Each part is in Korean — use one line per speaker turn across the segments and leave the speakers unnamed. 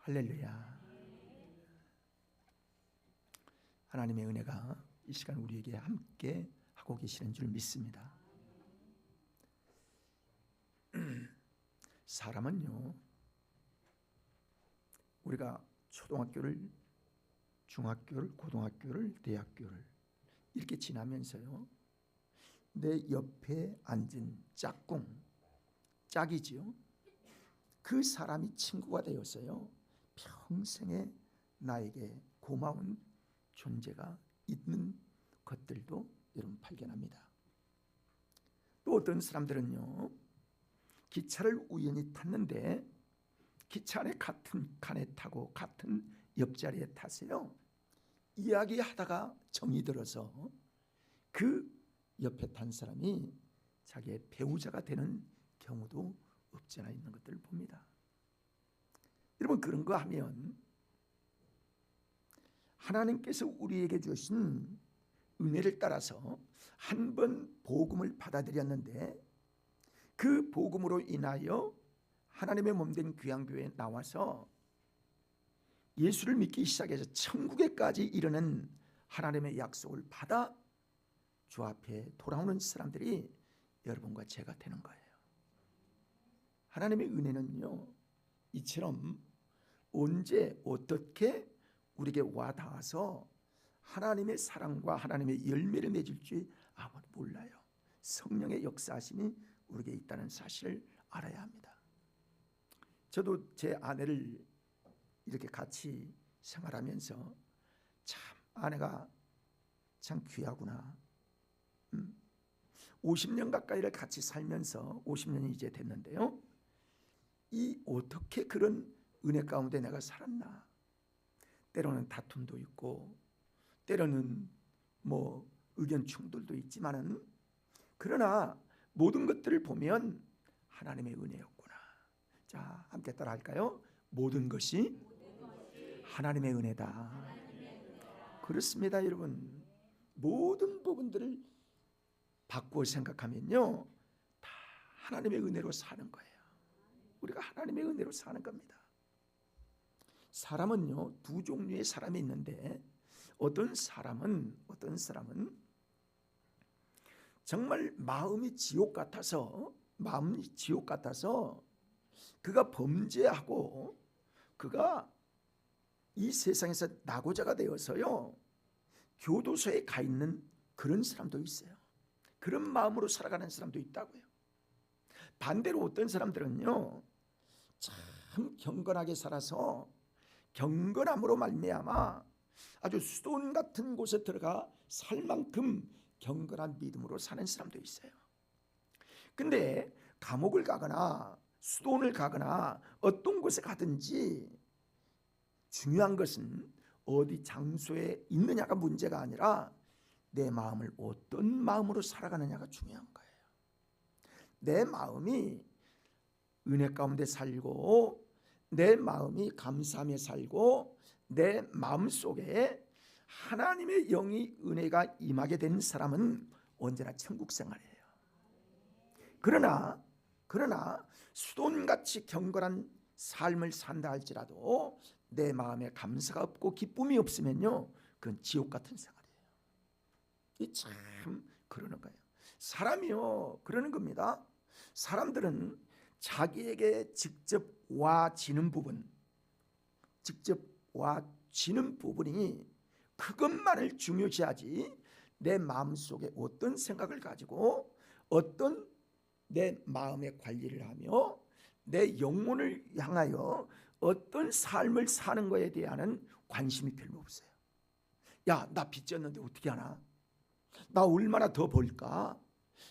할렐루야. 하나님의 은혜가 이 시간 우리에게 함께 하고 계시는 줄 믿습니다. 사람은요, 우리가 초등학교를, 중학교를, 고등학교를, 대학교를 이렇게 지나면서요, 내 옆에 앉은 짝꿍, 짝이지요. 그 사람이 친구가 되었어요. 평생에 나에게 고마운 존재가 있는 것들도 여러분 발견합니다. 또 어떤 사람들은요, 기차를 우연히 탔는데 기차 안에 같은 칸에 타고 같은 옆자리에 타세요. 이야기하다가 정이 들어서 그 옆에 탄 사람이 자기의 배우자가 되는 경우도 없지 않아 있는 것들을 봅니다. 여러분, 그런 거 하면 하나님께서 우리에게 주신 은혜를 따라서 한 번 복음을 받아들였는데 그 복음으로 인하여 하나님의 몸된 귀한 교회에 나와서 예수를 믿기 시작해서 천국에까지 이르는 하나님의 약속을 받아 주 앞에 돌아오는 사람들이 여러분과 제가 되는 거예요. 하나님의 은혜는요, 이처럼 언제 어떻게 우리에게 와닿아서 하나님의 사랑과 하나님의 열매를 맺을지 아무도 몰라요. 성령의 역사하심이 우리에게 있다는 사실을 알아야 합니다. 저도 제 아내를 이렇게 같이 생활하면서 참 아내가 참 귀하구나. 50년 가까이를 같이 살면서 50년이 이제 됐는데요, 이 어떻게 그런 은혜 가운데 내가 살았나. 때로는 다툼도 있고 때로는 뭐 의견 충돌도 있지만은, 그러나 모든 것들을 보면 하나님의 은혜였구나. 자, 함께 따라 할까요? 모든 것이 하나님의 은혜다. 그렇습니다, 여러분. 모든 부분들을 바꾸어 생각하면요, 다 하나님의 은혜로 사는 거예요. 우리가 하나님의 은혜로 사는 겁니다. 사람은요, 두 종류의 사람이 있는데 어떤 사람은 정말 마음이 지옥 같아서 그가 범죄하고 그가 이 세상에서 낙오자가 되어서요, 교도소에 가 있는 그런 사람도 있어요. 그런 마음으로 살아가는 사람도 있다고요. 반대로 어떤 사람들은요, 참 경건하게 살아서 경건함으로 말미암아 아주 수돈 같은 곳에 들어가 살 만큼 경건한 믿음으로 사는 사람도 있어요. 근데 감옥을 가거나 수돈을 가거나 어떤 곳에 가든지 중요한 것은 어디 장소에 있느냐가 문제가 아니라 내 마음을 어떤 마음으로 살아가느냐가 중요한 거예요. 내 마음이 은혜 가운데 살고 내 마음이 감사하며 살고 내 마음속에 하나님의 영이 은혜가 임하게 된 사람은 언제나 천국 생활이에요. 그러나 수돈같이 경건한 삶을 산다 할지라도 내 마음에 감사가 없고 기쁨이 없으면요, 그건 지옥 같은 생활이에요. 이 참 그러는 거예요. 사람이요, 그러는 겁니다. 사람들은 자기에게 직접 와지는 부분이 그것만을 중요시하지 내 마음속에 어떤 생각을 가지고 어떤 내 마음의 관리를 하며 내 영혼을 향하여 어떤 삶을 사는 것에 대한 관심이 별로 없어요. 야, 나 빚졌는데 어떻게 하나? 나 얼마나 더 벌까?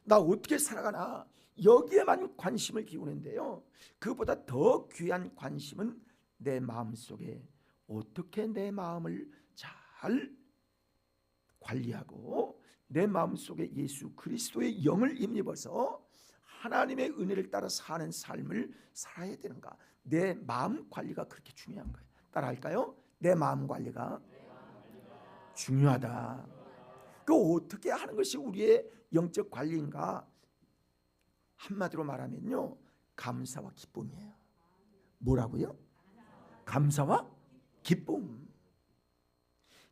나 어떻게 살아가나? 여기에만 관심을 기우는데요, 그보다 더 귀한 관심은 내 마음속에 어떻게 내 마음을 잘 관리하고 내 마음속에 예수 그리스도의 영을 힘입어서 하나님의 은혜를 따라 사는 삶을 살아야 되는가. 내 마음 관리가 그렇게 중요한 거예요. 따라할까요? 내 마음 관리가 중요하다. 그 어떻게 하는 것이 우리의 영적 관리인가? 한마디로 말하면요, 감사와 기쁨이에요. 뭐라고요? 감사와 기쁨.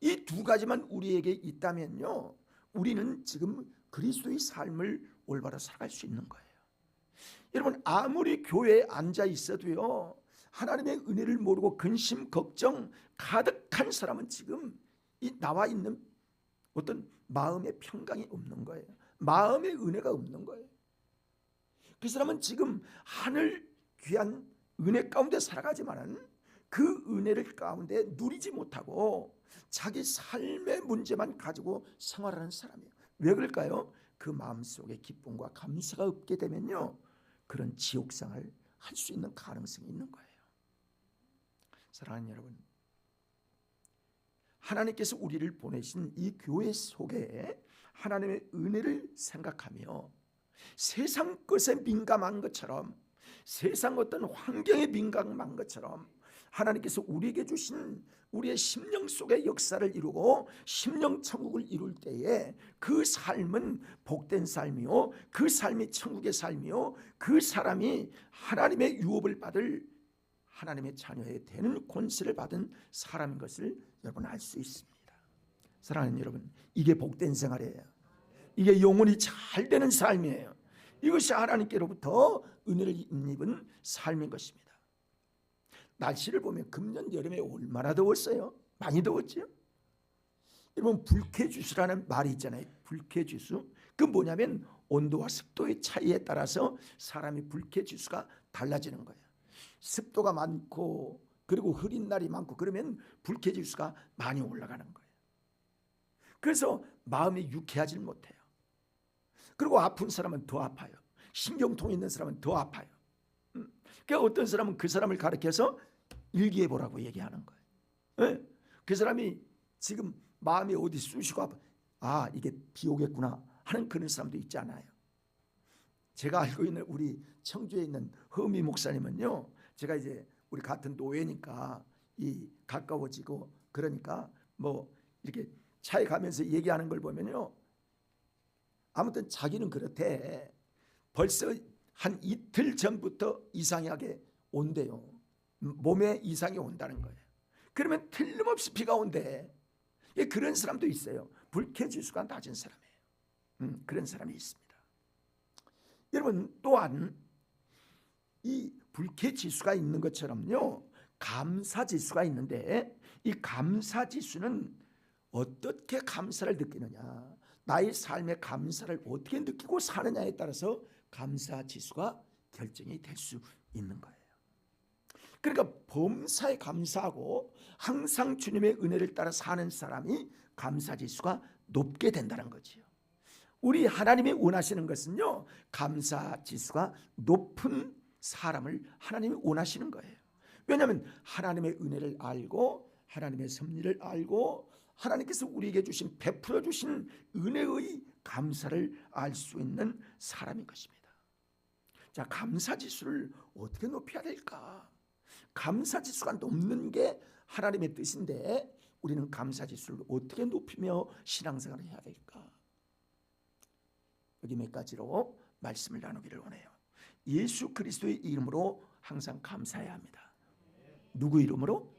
이 두 가지만 우리에게 있다면요, 우리는 지금 그리스도의 삶을 올바로 살아갈 수 있는 거예요. 여러분, 아무리 교회에 앉아 있어도요, 하나님의 은혜를 모르고 근심 걱정 가득한 사람은 지금 이 나와 있는 어떤 마음의 평강이 없는 거예요. 마음의 은혜가 없는 거예요. 그 사람은 지금 하늘 귀한 은혜 가운데 살아가지만은 그 은혜를 가운데 누리지 못하고 자기 삶의 문제만 가지고 생활하는 사람이에요. 왜 그럴까요? 그 마음속에 기쁨과 감사가 없게 되면요, 그런 지옥생활을 할 수 있는 가능성이 있는 거예요. 사랑하는 여러분, 하나님께서 우리를 보내신 이 교회 속에 하나님의 은혜를 생각하며 세상 것에 민감한 것처럼, 세상 어떤 환경에 민감한 것처럼 하나님께서 우리에게 주신 우리의 심령 속의 역사를 이루고 심령 천국을 이룰 때에 그 삶은 복된 삶이요, 그 삶이 천국의 삶이요, 그 사람이 하나님의 유업을 받을 하나님의 자녀에 되는 권세를 받은 사람인 것을 여러분 알 수 있습니다. 사랑하는 여러분, 이게 복된 생활이에요. 이게 영혼이 잘 되는 삶이에요. 이것이 하나님께로부터 은혜를 입은 삶인 것입니다. 날씨를 보면 금년 여름에 얼마나 더웠어요? 많이 더웠죠? 여러분, 불쾌지수라는 말이 있잖아요. 불쾌지수. 그 뭐냐면 온도와 습도의 차이에 따라서 사람이 불쾌지수가 달라지는 거예요. 습도가 많고 그리고 흐린 날이 많고 그러면 불쾌지수가 많이 올라가는 거예요. 그래서 마음이 유쾌하지 못해요. 그리고 아픈 사람은 더 아파요. 신경통이 있는 사람은 더 아파요. 그러니까 어떤 사람은 그 사람을 가르쳐서 일기해 보라고 얘기하는 거예요. 네? 그 사람이 지금 마음이 어디 쑤시고 아파, 아, 이게 비 오겠구나 하는 그런 사람도 있지 않아요. 제가 알고 있는 우리 청주에 있는 허미 목사님은요, 제가 이제 우리 같은 노예니까 이 가까워지고 그러니까 뭐 이렇게 차에 가면서 얘기하는 걸 보면요, 아무튼 자기는 그렇대. 벌써 한 이틀 전부터 이상하게 온대요. 몸에 이상이 온다는 거예요. 그러면 틀림없이 비가 온대. 그런 사람도 있어요. 불쾌지수가 낮은 사람이에요. 그런 사람이 있습니다. 여러분, 또한 이 불쾌지수가 있는 것처럼요, 감사지수가 있는데 이 감사지수는 어떻게 감사를 느끼느냐, 나의 삶의 감사를 어떻게 느끼고 사느냐에 따라서 감사지수가 결정이 될 수 있는 거예요. 그러니까 범사에 감사하고 항상 주님의 은혜를 따라 사는 사람이 감사지수가 높게 된다는 거지요. 우리 하나님이 원하시는 것은요, 감사지수가 높은 사람을 하나님이 원하시는 거예요. 왜냐하면 하나님의 은혜를 알고 하나님의 섭리를 알고 하나님께서 우리에게 주신 베풀어 주신 은혜의 감사를 알 수 있는 사람인 것입니다. 자, 감사지수를 어떻게 높여야 될까? 감사지수가 높는 게 하나님의 뜻인데 우리는 감사지수를 어떻게 높이며 신앙생활을 해야 될까? 여기 몇 가지로 말씀을 나누기를 원해요. 예수 그리스도의 이름으로 항상 감사해야 합니다. 누구 이름으로?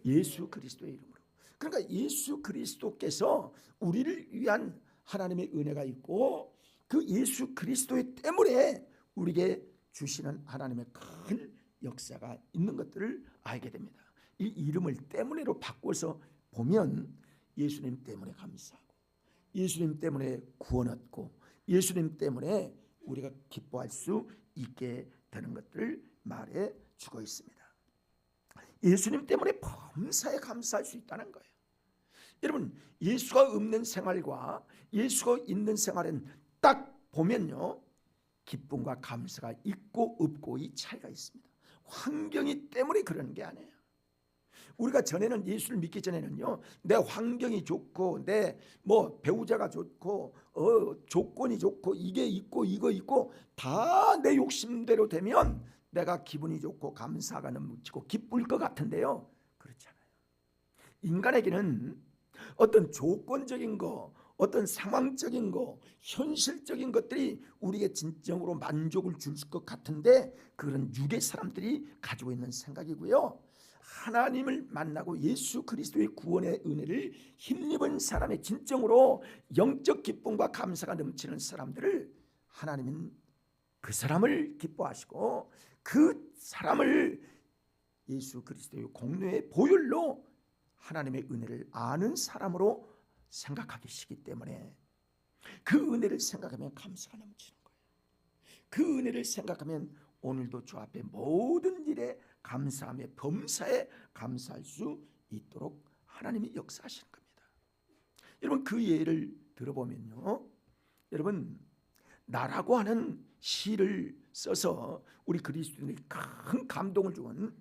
예수 그리스도의 이름으로. 그러니까 예수 그리스도께서 우리를 위한 하나님의 은혜가 있고 그 예수 그리스도의 때문에 우리에게 주시는 하나님의 큰 역사가 있는 것들을 알게 됩니다. 이 이름을 때문에로 바꿔서 보면 예수님 때문에 감사하고 예수님 때문에 구원 얻고 예수님 때문에 우리가 기뻐할 수 있게 되는 것들을 말해 주고 있습니다. 예수님 때문에 범사에 감사할 수 있다는 거예요. 여러분, 예수가 없는 생활과 예수가 있는 생활은 딱 보면요, 기쁨과 감사가 있고 없고의 차이가 있습니다. 환경이 때문에 그러는 게 아니에요. 우리가 전에는 예수를 믿기 전에는요, 내 환경이 좋고 내 뭐 배우자가 좋고 조건이 좋고 이게 있고 이거 있고 다 내 욕심대로 되면 내가 기분이 좋고 감사가 넘치고 기쁠 것 같은데요, 그렇지 않아요. 인간에게는 어떤 조건적인 거, 어떤 상황적인 거, 현실적인 것들이 우리에게 진정으로 만족을 줄 것 같은데 그런 육의 사람들이 가지고 있는 생각이고요. 하나님을 만나고 예수 그리스도의 구원의 은혜를 힘입은 사람의 진정으로 영적 기쁨과 감사가 넘치는 사람들을 하나님은 그 사람을 기뻐하시고 그 사람을 예수 그리스도의 공로의 보혈로 하나님의 은혜를 아는 사람으로 생각하기 시기 때문에 그 은혜를 생각하면 감사가 넘치는 거예요. 그 은혜를 생각하면 오늘도 주 앞에 모든 일에 감사하며 범사에 감사할 수 있도록 하나님이 역사하시는 겁니다. 여러분 그 예를 들어보면요, 여러분 나라고 하는 시를 써서 우리 그리스도인에게 큰 감동을 준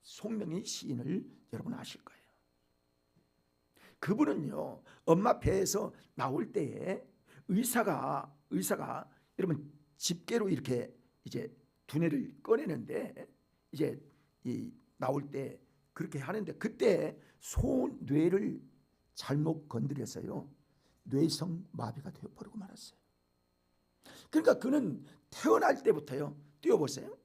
송명의 시인을 여러분 아실 거예요. 그분은요 엄마 배에서 나올 때에 의사가 여러분 집게로 이렇게 이제 두뇌를 꺼내는데 이제 나올 때 그렇게 하는데 그때 소뇌를 잘못 건드려서요 뇌성 마비가 되어버리고 말았어요. 그러니까 그는 태어날 때부터요, 뛰어보세요,